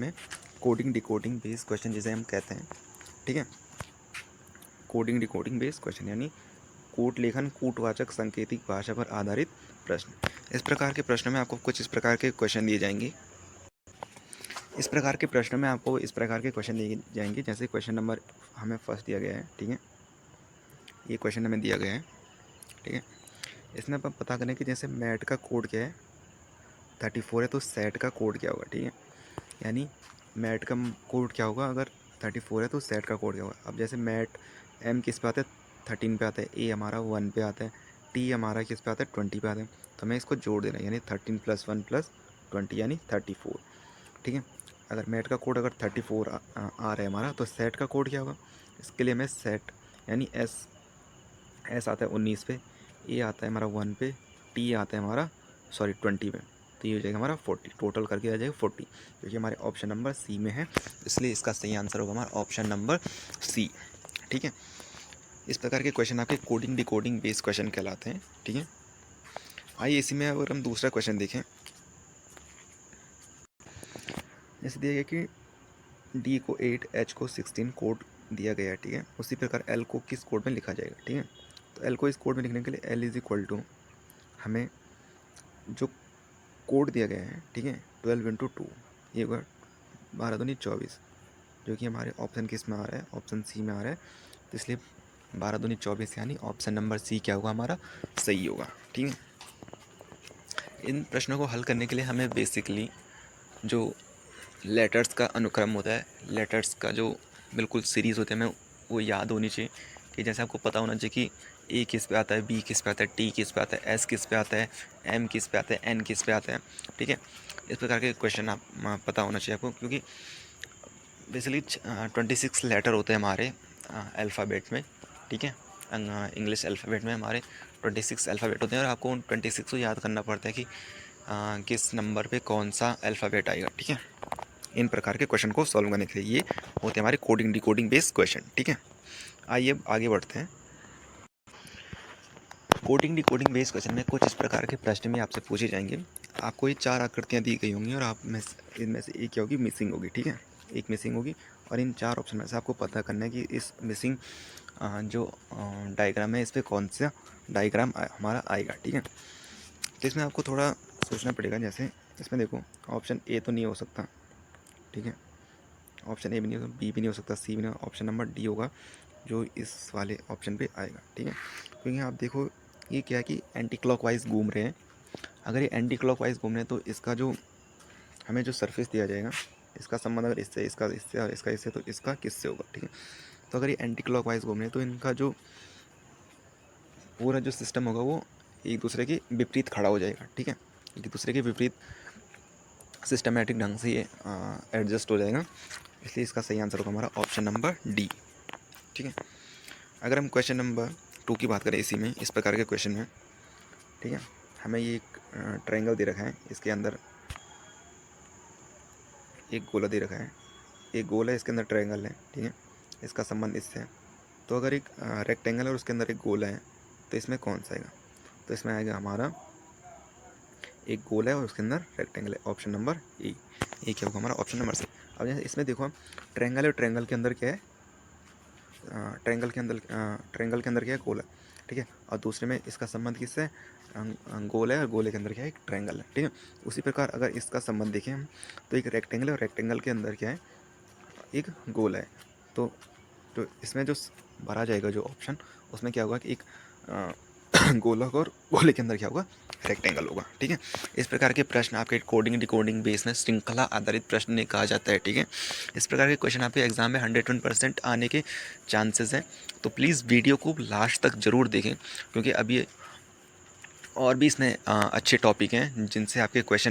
में coding decoding based question जिसे हम कहते हैं, ठीक है। कोडिंग डिकोडिंग बेस्ड क्वेश्चन यानी कूट लेखन कूटवाचक सांकेतिक भाषा पर आधारित प्रश्न। इस प्रकार के प्रश्नों में आपको कुछ इस प्रकार के क्वेश्चन दिए जाएंगे। इस प्रकार के प्रश्नों में आपको इस प्रकार के क्वेश्चन दिए जाएंगे, जैसे क्वेश्चन नंबर हमें फर्स्ट दिया गया है, ठीक है। ये क्वेश्चन हमें दिया गया है, ठीक है। इसमें आप पता करें कि जैसे मैट का कोड क्या है, 34 है, तो सेट का कोड क्या होगा, ठीक है। यानी मैट का कोड क्या होगा, अगर 34 है तो सेट का कोड क्या होगा। अब जैसे मैट एम किस पे आता है, 13 पे आता है, ए हमारा 1 पे आता है, टी हमारा किस पे आता है, 20 पे आता है। तो हमें इसको जोड़ देना है, यानी 13 + 1 + 20 यानी 34, ठीक है। अगर मैट का कोड अगर 34 आ रहा है हमारा, तो सेट का कोड क्या होगा। इसके लिए हमें सेट यानी एस आता है 19 पे, ए आता है हमारा 1 पे, टी आता है हमारा 20 पे, तो ये हो जाएगा हमारा 40। टोटल करके आ जाएगा 40, क्योंकि हमारे ऑप्शन नंबर सी में है, इसलिए इसका सही आंसर होगा हमारा ऑप्शन नंबर सी, ठीक है। इस प्रकार के क्वेश्चन आपके कोडिंग डिकोडिंग बेस्ड क्वेश्चन कहलाते हैं, ठीक है। आइए इसी में अगर हम दूसरा क्वेश्चन देखें, जैसे दिया गया कि डी को 8, एच को 16 कोड दिया गया है, ठीक है। उसी प्रकार एल को किस कोड में लिखा जाएगा, ठीक है। तो एल को इस कोड में लिखने के लिए एल इज इक्वल टू हमें जो कोड दिया गया है, ठीक है, 12 × 2, ये होगा 12 दूनी 24, जो कि हमारे ऑप्शन किस में आ रहा है, ऑप्शन सी में आ रहा है। तो इसलिए 12 दूनी 24 यानी ऑप्शन नंबर सी क्या होगा हमारा, सही होगा, ठीक है। इन प्रश्नों को हल करने के लिए हमें बेसिकली जो लेटर्स का अनुक्रम होता है, लेटर्स का जो बिल्कुल सीरीज़ होते हैं, हमें वो याद होनी चाहिए। कि जैसे आपको पता होना चाहिए कि ए किस पे आता है, बी किस पे आता है, टी किस पे आता है, एस किस पे आता है, एम किस पे आता है, एन किस पे आता है, ठीक है। इस प्रकार के क्वेश्चन आप पता होना चाहिए आपको, क्योंकि बेसिकली 26 लेटर होते हैं हमारे अल्फ़ाबेट में, ठीक है। इंग्लिश अल्फ़ाबेट में हमारे 26 अल्फ़ाबेट होते हैं, और आपको उन 26 को याद करना पड़ता है कि किस नंबर पे कौन सा अल्फ़ाबेट आएगा, ठीक है। इन प्रकार के क्वेश्चन को सॉल्व करने के लिए ये होते हैं हमारे कोडिंग डिकोडिंग बेस्ड क्वेश्चन, ठीक है। आइए आगे बढ़ते हैं। कोडिंग डिकोडिंग बेस्ड क्वेश्चन में कुछ इस प्रकार के प्रश्न भी आपसे पूछे जाएंगे। आपको ये 4 आकृतियाँ दी गई होंगी, और आप में इनमें से एक क्या होगी, मिसिंग होगी, ठीक है। एक मिसिंग होगी, और इन 4 ऑप्शन में से आपको पता करना है कि इस मिसिंग जो डायग्राम है, इस पर कौन सा डायग्राम हमारा आएगा, ठीक है। तो इसमें आपको थोड़ा सोचना पड़ेगा। जैसे इसमें देखो, ऑप्शन ए तो नहीं हो सकता, ठीक है। ऑप्शन ए भी नहीं हो सकता, बी भी नहीं हो सकता, सी भी नहीं, ऑप्शन नंबर डी होगा जो इस वाले ऑप्शन पे आएगा, ठीक है। क्योंकि आप देखो ये क्या है कि एंटी क्लॉकवाइज घूम रहे हैं। अगर ये एंटी क्लॉकवाइज घूम रहे हैं, तो इसका जो हमें जो सरफेस दिया जाएगा, इसका संबंध अगर इससे, इसका इससे, और इसका इससे, तो इसका किससे होगा, ठीक है। तो अगर ये एंटी क्लॉकवाइज घूम रहे हैं, तो इनका जो पूरा जो सिस्टम होगा वो एक दूसरे के विपरीत खड़ा हो जाएगा, ठीक है। एक दूसरे के विपरीत सिस्टमेटिक ढंग से ये एडजस्ट हो जाएगा, इसलिए इसका सही आंसर होगा हमारा ऑप्शन नंबर डी, ठीक है। अगर हम क्वेश्चन नंबर 2 की बात करें, इसी में इस प्रकार के क्वेश्चन में, ठीक है, हमें ये एक ट्रायंगल दे रखा है, इसके अंदर एक गोला दे रखा है, एक गोल है, इसके अंदर ट्रायंगल है, ठीक है। इसका संबंध इससे है। तो अगर एक रेक्टेंगल है और उसके अंदर एक गोला है, तो इसमें कौन सा आएगा। तो इसमें आएगा हमारा एक गोल है और उसके अंदर रेक्टेंगल है, ऑप्शन नंबर ए। ये क्या होगा हमारा ऑप्शन नंबर सी। अब जैसे इसमें देखो, ट्रायंगल है, ट्रायंगल के अंदर क्या है, ट्रायंगल के अंदर क्या है, गोल है, ठीक है। और दूसरे में इसका संबंध किससे है, गोल है, और गोले के अंदर क्या है, एक ट्रायंगल है, ठीक है। उसी प्रकार अगर इसका संबंध देखें हम, तो एक रेक्टेंगल है और रेक्टेंगल के अंदर क्या है, एक गोल है। तो इसमें जो भरा जाएगा जो ऑप्शन, उसमें क्या होगा कि एक गोला होगा, और गोले के अंदर क्या होगा, रेक्टेंगल होगा, ठीक है। इस प्रकार के प्रश्न आपके कोडिंग डिकोडिंग बेस में श्रृंखला आधारित प्रश्न ने कहा जाता है, ठीक है। इस प्रकार के क्वेश्चन आपके एग्जाम में 101% आने के चांसेस हैं। तो प्लीज़ वीडियो को लास्ट तक ज़रूर देखें, क्योंकि अभी और भी इसमें अच्छे टॉपिक हैं जिनसे आपके क्वेश्चन